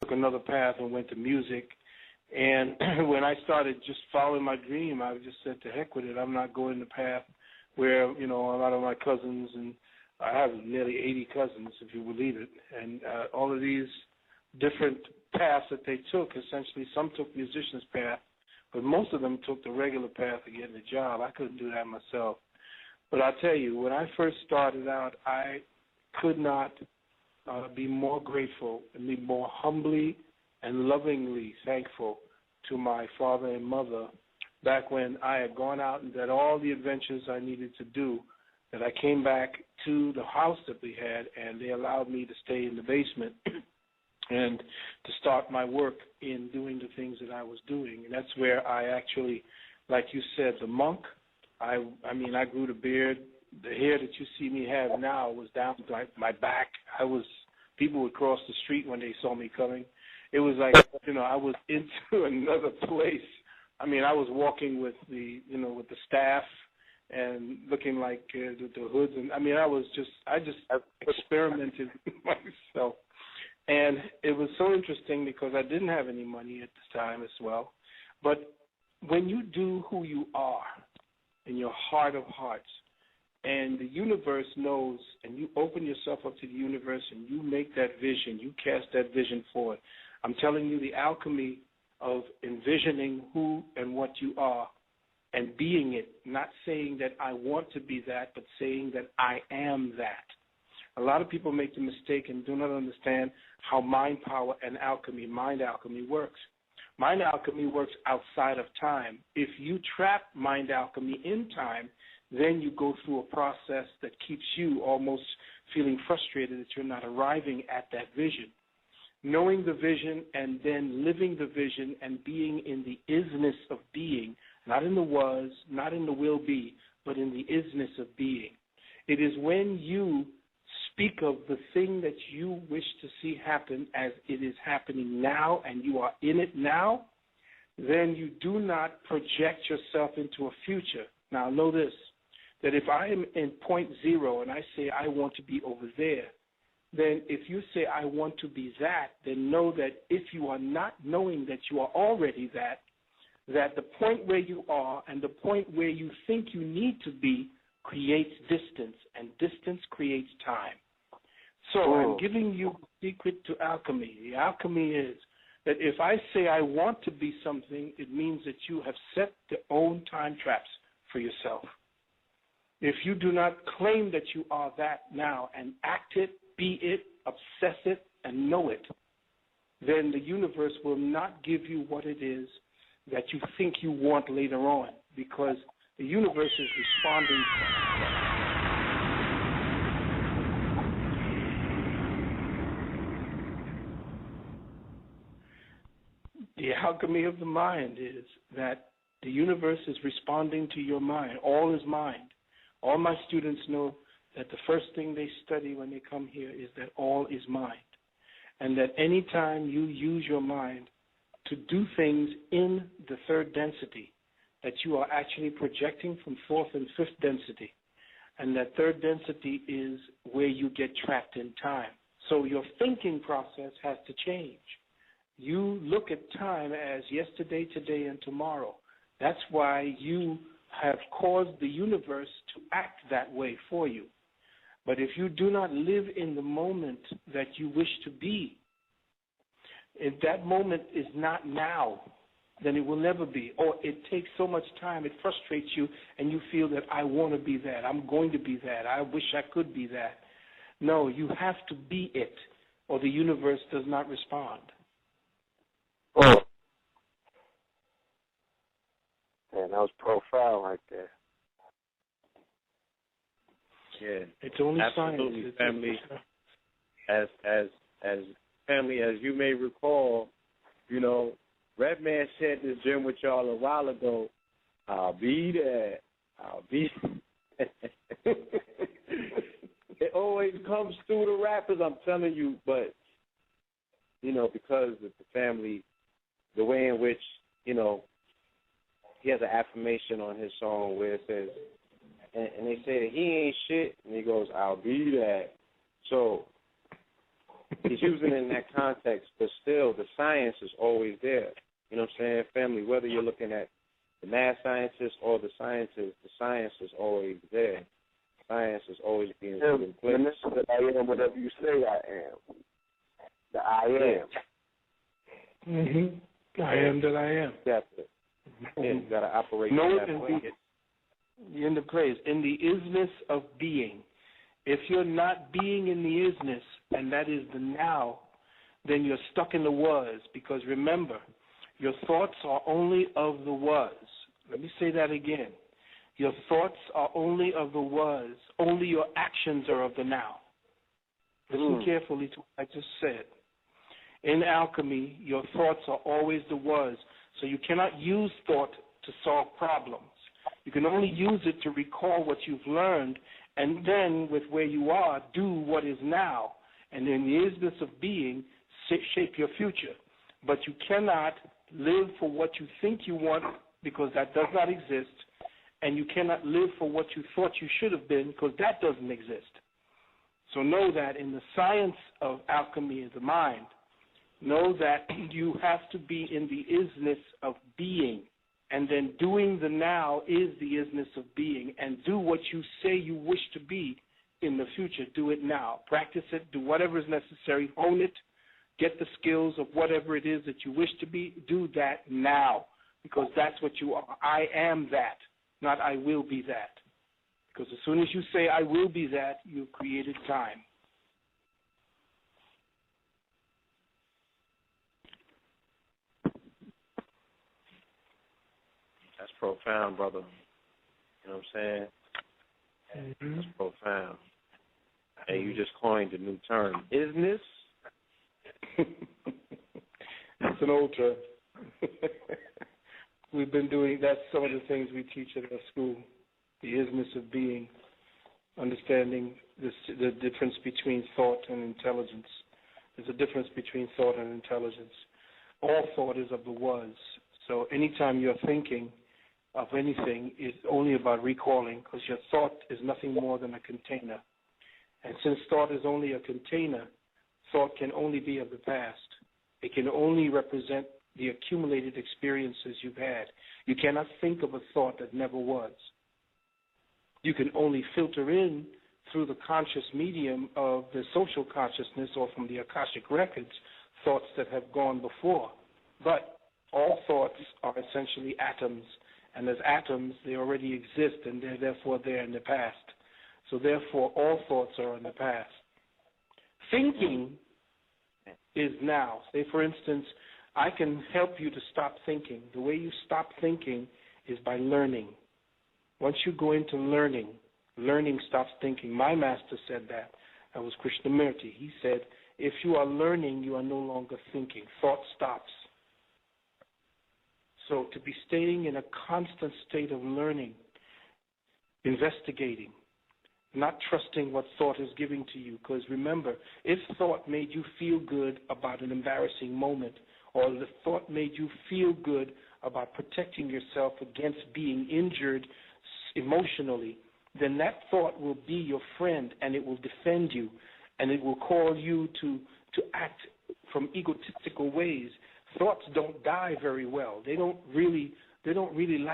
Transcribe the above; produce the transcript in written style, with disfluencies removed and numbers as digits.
took another path and went to music. And when I started just following my dream, I just said, to heck with it. I'm not going the path where, a lot of my cousins, and I have nearly 80 cousins, if you believe it, and all of these different paths that they took, essentially some took musician's path, but most of them took the regular path of getting a job. I couldn't do that myself. But I'll tell you, when I first started out, I could not be more grateful and be more humbly and lovingly thankful to my father and mother back when I had gone out and did all the adventures I needed to do, that I came back to the house that we had, and they allowed me to stay in the basement and to start my work in doing the things that I was doing. And that's where I actually, like you said, the monk, I grew the beard. The hair that you see me have now was down to my back. People would cross the street when they saw me coming. It was like, I was into another place. I was walking with the staff and looking like the hoods. And I just experimented with myself. And it was so interesting because I didn't have any money at this time as well. But when you do who you are in your heart of hearts, and the universe knows, and you open yourself up to the universe and you make that vision, you cast that vision forward. I'm telling you, the alchemy of envisioning who and what you are and being it, not saying that I want to be that, but saying that I am that. A lot of people make the mistake and do not understand how mind power and mind alchemy works. Mind alchemy works outside of time. If you trap mind alchemy in time, then you go through a process that keeps you almost feeling frustrated that you're not arriving at that vision. Knowing the vision and then living the vision and being in the isness of being, not in the was, not in the will be, but in the isness of being. It is when you speak of the thing that you wish to see happen as it is happening now and you are in it now, then you do not project yourself into a future. Now know this, that if I am in point zero and I say I want to be over there, then if you say I want to be that, then know that if you are not knowing that you are already that the point where you are and the point where you think you need to be creates distance, and distance creates time. So I'm giving you the secret to alchemy. The alchemy is that if I say I want to be something, it means that you have set your own time traps for yourself. If you do not claim that you are that now and act it, be it, obsess it, and know it, then the universe will not give you what it is that you think you want later on, because the universe is responding. The alchemy of the mind is that the universe is responding to your mind. All is mind. All my students know that the first thing they study when they come here is that all is mind, and that any time you use your mind to do things in the third density, that you are actually projecting from fourth and fifth density, and that third density is where you get trapped in time. So your thinking process has to change. You look at time as yesterday, today, and tomorrow. That's why you have caused the universe to act that way for you. But if you do not live in the moment that you wish to be, if that moment is not now, then it will never be. Or it takes so much time, it frustrates you, and you feel that I want to be that, I'm going to be that, I wish I could be that. No, you have to be it, or the universe does not respond. Oh. Man, that was profound right there. Yeah, it's only absolutely, science. Family. As family, as you may recall, Redman shared this gym with y'all a while ago. I'll be there. I'll be. It always comes through the rappers, I'm telling you. But because of the family, the way in which he has an affirmation on his song where it says, and they say that he ain't shit, and he goes, I'll be that. So He's using it in that context, but still the science is always there. You know what I'm saying, family? Whether you're looking at the mad scientists or the scientists, the science is always there. Science is always being put in place. That I am whatever you say I am. The I am. Mm-hmm. I am that I am. You got to operate know that it way. The end of praise. In the isness of being. If you're not being in the isness, and that is the now, then you're stuck in the was. Because remember, your thoughts are only of the was. Let me say that again. Your thoughts are only of the was. Only your actions are of the now. Listen carefully to what I just said. In alchemy, your thoughts are always the was. So you cannot use thought to solve problems. You can only use it to recall what you've learned, and then with where you are, do what is now. And in the isness of being, shape your future. But you cannot live for what you think you want, because that does not exist. And you cannot live for what you thought you should have been, because that doesn't exist. So know that in the science of alchemy of the mind, know that you have to be in the isness of being. And then doing the now is the isness of being. And do what you say you wish to be in the future. Do it now. Practice it. Do whatever is necessary. Own it. Get the skills of whatever it is that you wish to be. Do that now, because that's what you are. I am that, not I will be that. Because as soon as you say I will be that, you've created time. That's profound, brother. You know what I'm saying? Mm-hmm. That's profound. And you just coined a new term. Isness? It's an old term. We've been doing, that's some of the things we teach at our school. The isness of being, understanding the difference between thought and intelligence. There's a difference between thought and intelligence. All thought is of the was. So anytime you're thinking of anything, it's only about recalling, because your thought is nothing more than a container. And since thought is only a container, thought can only be of the past. It can only represent the accumulated experiences you've had. You cannot think of a thought that never was. You can only filter in through the conscious medium of the social consciousness or from the Akashic records thoughts that have gone before. But all thoughts are essentially atoms, and as atoms, they already exist, and therefore they're in the past. So therefore, all thoughts are in the past. Thinking is now. Say, for instance, I can help you to stop thinking. The way you stop thinking is by learning. Once you go into learning, learning stops thinking. My master said that. That was Krishnamurti. He said, if you are learning, you are no longer thinking. Thought stops. So to be staying in a constant state of learning, investigating, not trusting what thought is giving to you. Because remember, if thought made you feel good about an embarrassing moment, or the thought made you feel good about protecting yourself against being injured emotionally, then that thought will be your friend, and it will defend you, and it will call you to act from egotistical ways. Thoughts don't die very well. They don't really like